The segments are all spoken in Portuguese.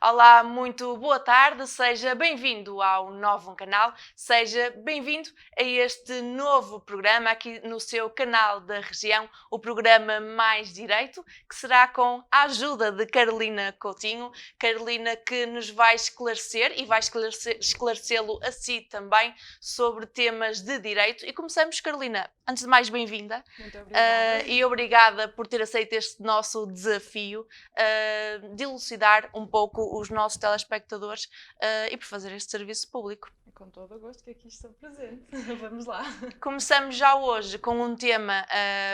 Olá, muito boa tarde, seja bem-vindo ao novo canal, seja bem-vindo a este novo programa aqui no seu canal da região, o programa Mais Direito, que será com a ajuda de Carolina Coutinho. Carolina que nos vai esclarecer e vai esclarecê-lo a si também sobre temas de direito. E começamos, Carolina, antes de mais, bem-vinda. Muito obrigada. E obrigada por ter aceito este nosso desafio de elucidar um pouco os nossos telespectadores e por fazer este serviço público. É com todo o gosto que aqui estou presente. Vamos lá. Começamos já hoje com um tema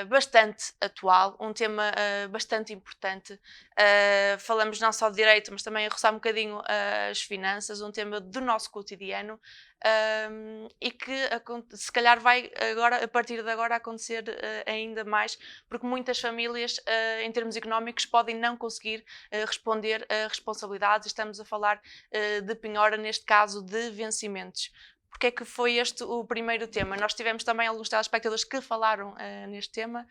bastante atual, um tema bastante importante. Falamos não só de direito, mas também a roçar um bocadinho as finanças, um tema do nosso cotidiano e que se calhar vai agora, a partir de agora acontecer ainda mais, porque muitas famílias, em termos económicos, podem não conseguir responder a responsabilidades. Estamos a falar de penhora, neste caso de vencimentos. Porque é que foi este o primeiro tema? Nós tivemos também alguns telespectadores que falaram neste tema,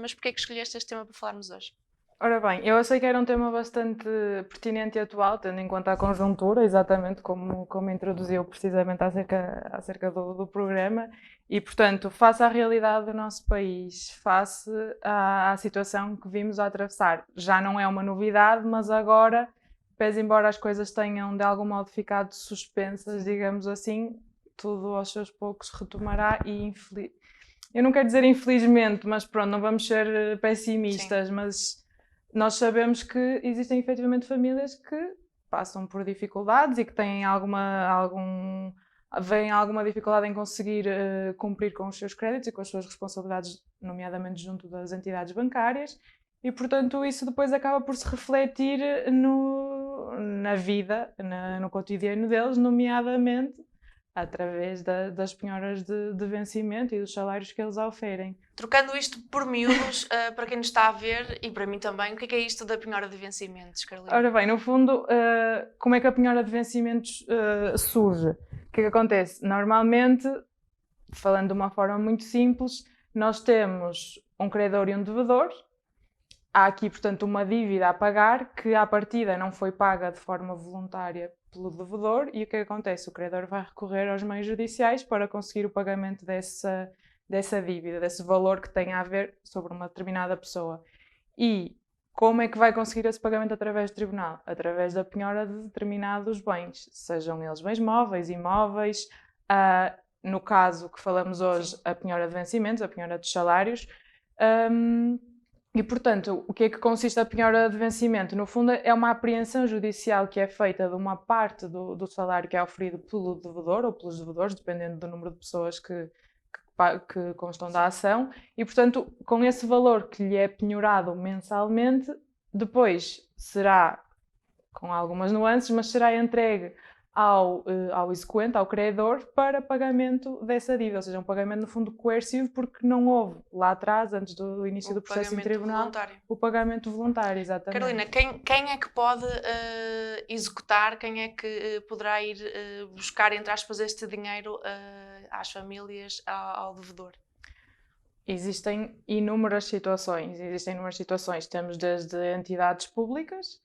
mas porque é que escolheste este tema para falarmos hoje? Ora bem, eu achei que era um tema bastante pertinente e atual, tendo em conta a conjuntura, exatamente como introduziu precisamente acerca do programa, e, portanto, face à realidade do nosso país, face à situação que vimos a atravessar. Já não é uma novidade, mas agora, pese embora as coisas tenham de algum modo ficado suspensas, digamos assim, tudo aos seus poucos retomará e eu não quero dizer infelizmente, mas pronto, não vamos ser pessimistas, mas nós sabemos que existem efetivamente famílias que passam por dificuldades e que têm vem alguma dificuldade em conseguir cumprir com os seus créditos e com as suas responsabilidades, nomeadamente junto das entidades bancárias, e portanto isso depois acaba por se refletir na vida, no cotidiano deles, nomeadamente através das penhoras de vencimento e dos salários que eles oferem. Trocando isto por miúdos, para quem nos está a ver e para mim também, o que é isto da penhora de vencimentos, Carolina? Ora bem, no fundo, como é que a penhora de vencimentos surge? O que é que acontece? Normalmente, falando de uma forma muito simples, nós temos um credor e um devedor. Há aqui, portanto, uma dívida a pagar que, à partida, não foi paga de forma voluntária pelo devedor. E o que acontece? O credor vai recorrer aos meios judiciais para conseguir o pagamento dessa dívida, desse valor que tem a ver sobre uma determinada pessoa. E como é que vai conseguir esse pagamento através do tribunal? Através da penhora de determinados bens, sejam eles bens móveis, imóveis, no caso que falamos hoje, a penhora de vencimentos, a penhora dos salários. E, portanto, o que é que consiste a penhora de vencimento? No fundo, é uma apreensão judicial que é feita de uma parte do salário que é oferido pelo devedor ou pelos devedores, dependendo do número de pessoas que constam da ação, e, portanto, com esse valor que lhe é penhorado mensalmente, depois será, com algumas nuances, mas será entregue ao exequente, ao credor, para pagamento dessa dívida, ou seja, um pagamento no fundo coercivo, porque não houve lá atrás, antes do início do processo em tribunal, voluntário. O pagamento voluntário, exatamente. Carolina, quem é que pode executar, quem é que poderá ir buscar, entre aspas, este dinheiro às famílias, ao devedor? Existem inúmeras situações, temos desde entidades públicas,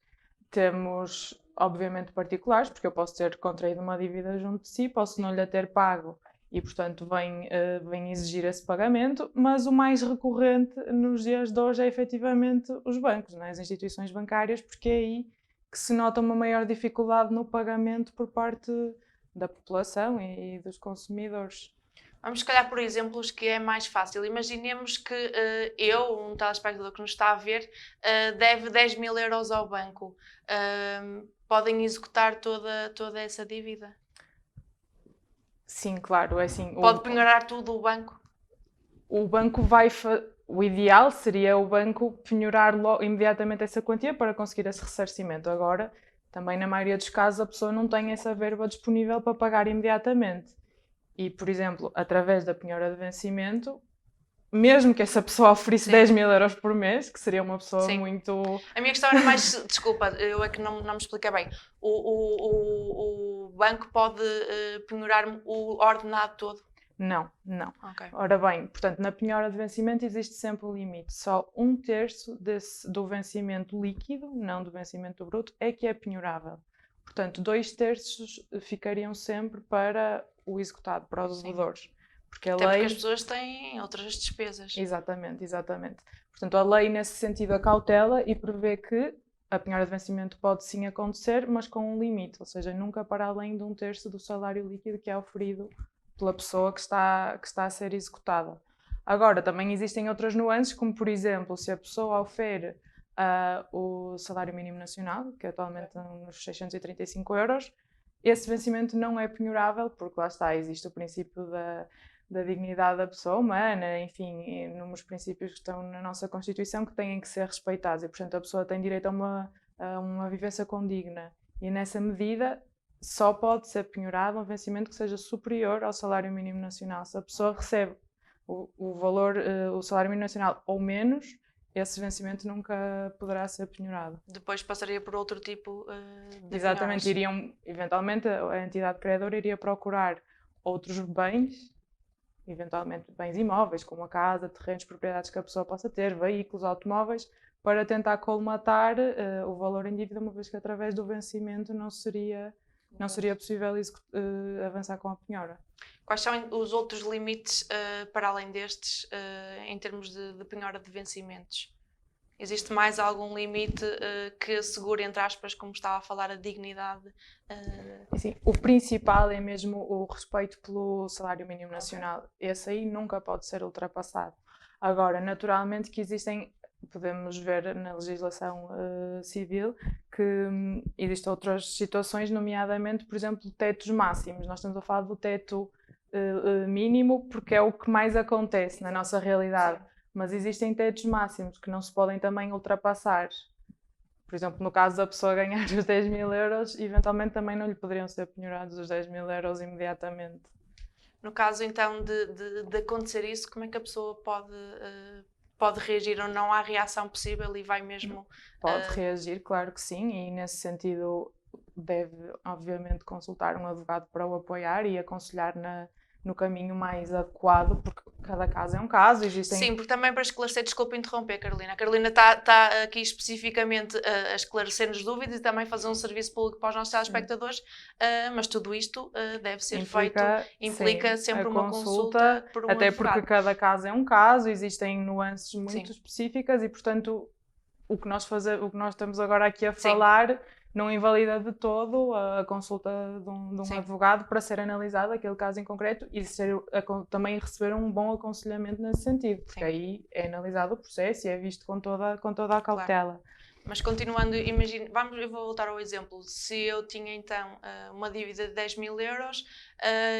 temos obviamente particulares, porque eu posso ter contraído uma dívida junto de si, posso não lhe ter pago e, portanto, vem exigir esse pagamento, mas o mais recorrente nos dias de hoje é efetivamente os bancos, não é? As instituições bancárias, porque é aí que se nota uma maior dificuldade no pagamento por parte da população e dos consumidores. Vamos, se calhar, por exemplos que é mais fácil. Imaginemos que eu, um telespectador que nos está a ver, deve 10 mil euros ao banco. Podem executar toda essa dívida? Sim, claro, é assim. Pode penhorar tudo o banco? O banco o ideal seria o banco penhorar imediatamente essa quantia para conseguir esse ressarcimento. Agora, também na maioria dos casos, a pessoa não tem essa verba disponível para pagar imediatamente. E, por exemplo, através da penhora de vencimento, mesmo que essa pessoa ofereça 10 mil euros por mês, que seria uma pessoa muito... A minha questão era mais... Desculpa, eu é que não me expliquei bem. O banco pode penhorar o ordenado todo? Não, não. Ok. Ora bem, portanto, na penhora de vencimento existe sempre um limite. Só 1/3 do vencimento líquido, não do vencimento bruto, é que é penhorável. Portanto, 2/3 ficariam sempre para o executado, para os devedores. Porque a Até porque lei... as pessoas têm outras despesas. Exatamente, exatamente. Portanto, a lei, nesse sentido, acautela e prevê que a penhora de vencimento pode sim acontecer, mas com um limite, ou seja, nunca para além de 1/3 do salário líquido que é oferido pela pessoa que está a ser executada. Agora, também existem outras nuances, como por exemplo, se a pessoa ofere o salário mínimo nacional, que atualmente estão nos 635 euros, esse vencimento não é penhorável, porque lá está, existe o princípio da dignidade da pessoa humana, enfim, inúmeros princípios que estão na nossa Constituição que têm que ser respeitados e, portanto, a pessoa tem direito a uma vivência condigna. E nessa medida só pode ser penhorado um vencimento que seja superior ao salário mínimo nacional. Se a pessoa recebe o valor, o salário mínimo nacional ou menos, esse vencimento nunca poderá ser penhorado. Depois passaria por outro tipo de Exatamente, penhoras. eventualmente a entidade credora iria procurar outros bens, eventualmente bens imóveis, como a casa, terrenos, propriedades que a pessoa possa ter, veículos, automóveis, para tentar colmatar o valor em dívida, uma vez que através do vencimento não seria possível avançar com a penhora. Quais são os outros limites para além destes em termos de penhora de vencimentos? Existe mais algum limite que assegure, entre aspas, como estava a falar, a dignidade? Assim, o principal é mesmo o respeito pelo salário mínimo nacional. Esse aí nunca pode ser ultrapassado. Agora, naturalmente que existem, podemos ver na legislação civil, que existem outras situações, nomeadamente, por exemplo, tetos máximos. Nós estamos a falar do teto mínimo porque é o que mais acontece na nossa realidade. Sim. Mas existem tetos máximos que não se podem também ultrapassar. Por exemplo, no caso da pessoa ganhar os 10.000 euros, eventualmente também não lhe poderiam ser penhorados os 10.000 euros imediatamente. No caso, então, de acontecer isso, como é que a pessoa pode reagir ou não? Há reação possível e vai mesmo... Pode reagir, claro que sim, e nesse sentido deve, obviamente, consultar um advogado para o apoiar e aconselhar no caminho mais adequado, porque cada caso é um caso, existem... Sim, porque também para esclarecer, desculpa interromper, Carolina. A Carolina está aqui especificamente a esclarecer-nos dúvidas e também fazer um serviço público para os nossos telespectadores, mas tudo isto deve ser implica sim, sempre uma consulta por um até advogado. Porque cada caso é um caso, existem nuances muito Sim. específicas e, portanto, o que nós estamos agora aqui a falar... Sim. Não invalida de todo a consulta de um advogado para ser analisado aquele caso em concreto e também receber um bom aconselhamento nesse sentido, porque aí é analisado o processo e é visto com toda a cautela. Claro. Mas continuando, imagina, eu vou voltar ao exemplo. Se eu tinha então uma dívida de 10.000 euros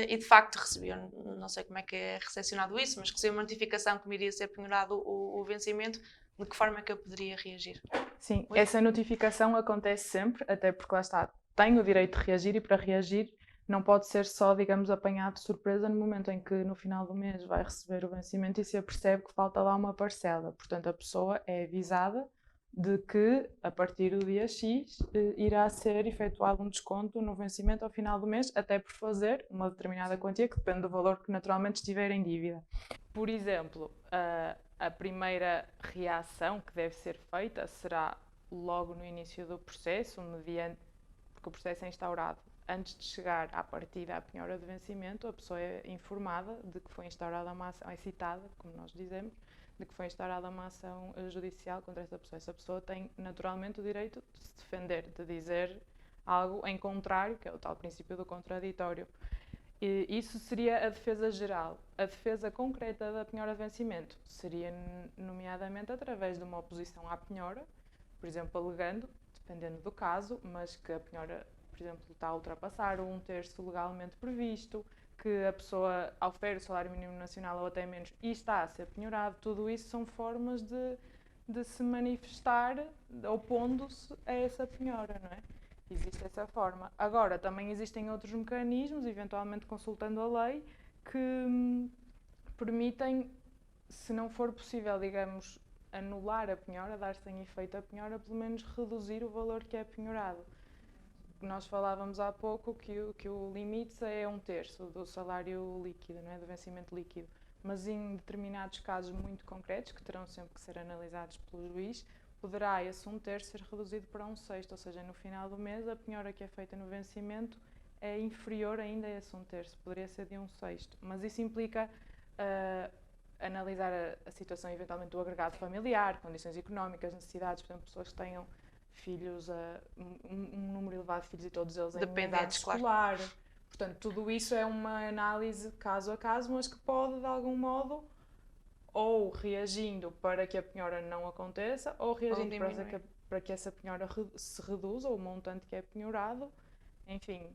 e de facto recebi, não sei como é que é recepcionado isso, mas recebi uma notificação que me iria ser penhorado o vencimento, de que forma é que eu poderia reagir? Sim, essa notificação acontece sempre, até porque lá está, tem o direito de reagir e para reagir não pode ser só, digamos, apanhado de surpresa no momento em que no final do mês vai receber o vencimento e se apercebe que falta lá uma parcela. Portanto, a pessoa é avisada de que a partir do dia X irá ser efetuado um desconto no vencimento ao final do mês, até por fazer uma determinada quantia que depende do valor que naturalmente estiver em dívida. Por exemplo, a primeira reação que deve ser feita será logo no início do processo, porque o processo é instaurado antes de chegar à partida à penhora de vencimento, a pessoa é informada de que foi instaurada uma ação, é citada, como nós dizemos, de que foi instaurada uma ação judicial contra essa pessoa. Essa pessoa tem naturalmente o direito de se defender, de dizer algo em contrário, que é o tal princípio do contraditório. E isso seria a defesa geral. A defesa concreta da penhora de vencimento seria, nomeadamente, através de uma oposição à penhora, por exemplo, alegando, dependendo do caso, mas que a penhora, por exemplo, está a ultrapassar o 1/3 legalmente previsto, que a pessoa ofere o salário mínimo nacional ou até menos e está a ser penhorado. Tudo isso são formas de se manifestar opondo-se a essa penhora, não é? Existe essa forma. Agora, também existem outros mecanismos, eventualmente consultando a lei, que permitem, se não for possível, digamos, anular a penhora, dar sem efeito a penhora, pelo menos reduzir o valor que é penhorado. nós falávamos há pouco que o limite é 1/3 do salário líquido, não é? Do vencimento líquido. Mas em determinados casos muito concretos, que terão sempre que ser analisados pelo juiz, poderá esse 1/3 ser reduzido para 1/6, ou seja, no final do mês a penhora que é feita no vencimento é inferior ainda a esse 1/3, poderia ser de 1/6. Mas isso implica analisar a situação eventualmente do agregado familiar, condições económicas, necessidades, por exemplo, pessoas que tenham filhos, um número elevado de filhos e todos eles em idade escolar. Claro. Portanto, tudo isso é uma análise caso a caso, mas que pode, de algum modo, ou reagindo para que a penhora não aconteça, ou reagindo para que essa penhora se reduza, ou o montante que é penhorado. Enfim,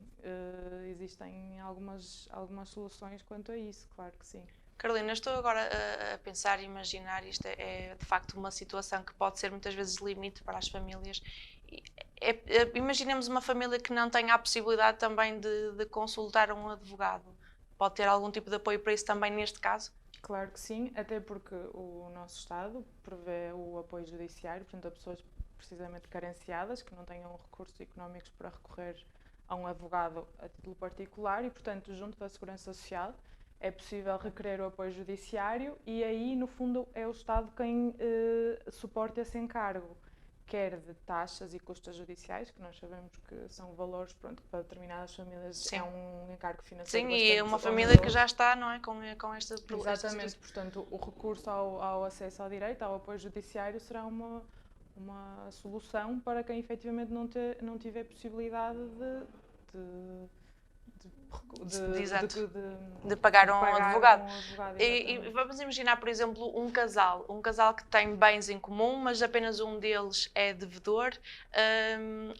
existem algumas soluções quanto a isso, claro que sim. Carolina, estou agora a pensar e imaginar, isto é de facto uma situação que pode ser muitas vezes limite para as famílias. Imaginemos uma família que não tenha a possibilidade também de consultar um advogado. Pode ter algum tipo de apoio para isso também neste caso? Claro que sim, até porque o nosso Estado prevê o apoio judiciário, portanto, a pessoas precisamente carenciadas, que não tenham recursos económicos para recorrer a um advogado a título particular e, portanto, junto da Segurança Social, é possível requerer o apoio judiciário e aí, no fundo, é o Estado quem suporta esse encargo, quer de taxas e custas judiciais, que nós sabemos que são valores, pronto, que para determinadas famílias sim. É um encargo financeiro. Sim, e uma família que já está, não é, com esta problema. Exatamente, portanto, o recurso ao acesso ao direito, ao apoio judiciário, será uma solução para quem efetivamente não tiver possibilidade de pagar um advogado. E vamos imaginar, por exemplo, um casal que tem bens em comum, mas apenas um deles é devedor.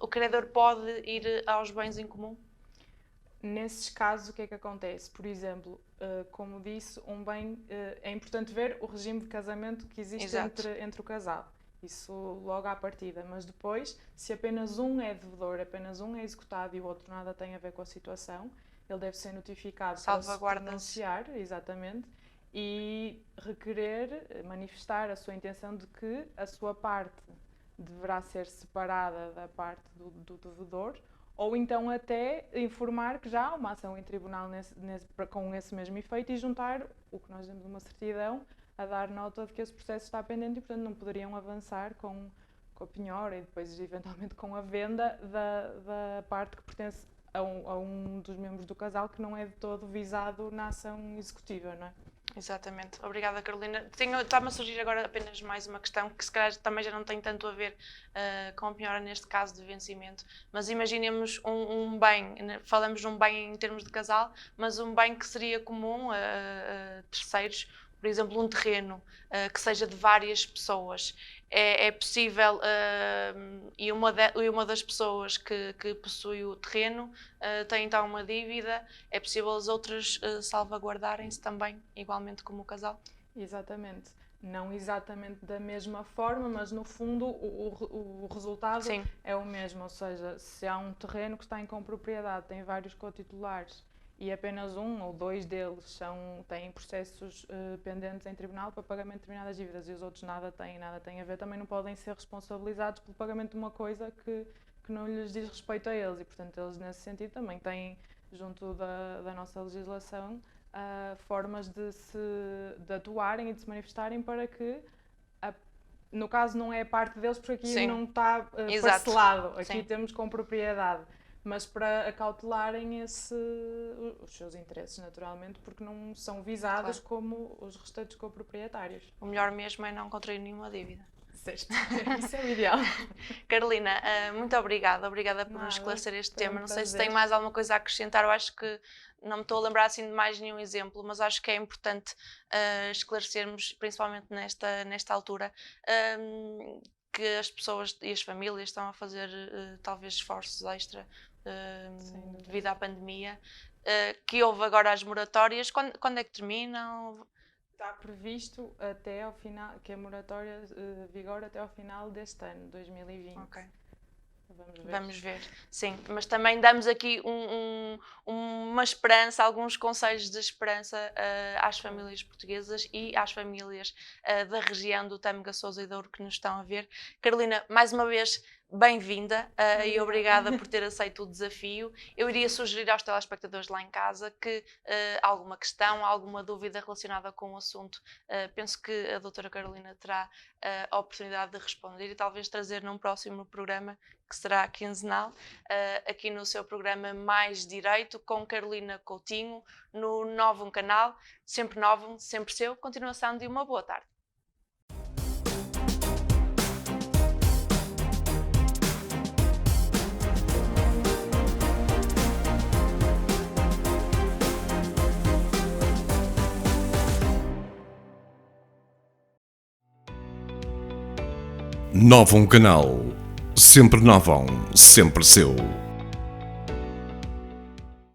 O credor pode ir aos bens em comum? Nesses casos, o que é que acontece? Por exemplo, como disse, é importante ver o regime de casamento que existe entre o casal. Isso logo à partida, mas depois, se apenas um é devedor, apenas um é executado e o outro nada tem a ver com a situação, ele deve ser notificado para se pronunciar, exatamente, e requerer, manifestar a sua intenção de que a sua parte deverá ser separada da parte do devedor, ou então até informar que já há uma ação em tribunal com esse mesmo efeito e juntar o que nós demos uma certidão a dar nota de que esse processo está pendente e, portanto, não poderiam avançar com a penhora e depois, eventualmente, com a venda da parte que pertence a um dos membros do casal que não é de todo visado na ação executiva, não é? Exatamente. Obrigada, Carolina. Está-me a surgir agora apenas mais uma questão que se calhar também já não tem tanto a ver com a penhora neste caso de vencimento, mas imaginemos um bem, falamos de um bem em termos de casal, mas um bem que seria comum a terceiros, por exemplo, um terreno que seja de várias pessoas. É possível, e uma das pessoas que possui o terreno tem então uma dívida, é possível as outras salvaguardarem-se também, igualmente como o casal? Exatamente. Não exatamente da mesma forma, mas no fundo o resultado sim. É o mesmo, ou seja, se há um terreno que está em copropriedade, tem vários cotitulares e apenas um ou dois deles têm processos pendentes em tribunal para pagamento de determinadas dívidas e os outros nada têm a ver, também não podem ser responsabilizados pelo pagamento de uma coisa que não lhes diz respeito a eles e, portanto, eles nesse sentido também têm, junto da nossa legislação, formas de atuarem e de se manifestarem para que, no caso não é parte deles porque aqui sim. Não está parcelado, aqui sim. Temos com propriedade. Mas para acautelarem os seus interesses, naturalmente, porque não são visados claro. Como os restantes coproprietários. O melhor mesmo é não contrair nenhuma dívida. Isso é o ideal. Carolina, muito obrigada por nos esclarecer este tema. Não sei se tem mais alguma coisa a acrescentar, eu acho que não me estou a lembrar assim de mais nenhum exemplo, mas acho que é importante esclarecermos, principalmente nesta altura, que as pessoas e as famílias estão a fazer talvez esforços extra devido à pandemia, que houve agora as moratórias. Quando é que terminam? Está previsto até ao final, que a moratória vigora até ao final deste ano, 2020. Ok. Vamos ver, sim, mas também damos aqui uma esperança, alguns conselhos de esperança às famílias portuguesas e às famílias da região do Tâmega, Sousa e Douro que nos estão a ver. Carolina, mais uma vez, bem-vinda e obrigada por ter aceito o desafio. Eu iria sugerir aos telespectadores lá em casa que alguma questão, alguma dúvida relacionada com o assunto, penso que a doutora Carolina terá a oportunidade de responder e talvez trazer num próximo programa, que será quinzenal, aqui no seu programa Mais Direito, com Carolina Coutinho, no Novum Canal, sempre Novum, sempre seu. Continuação de uma boa tarde. Novum Canal, sempre Novum, sempre seu.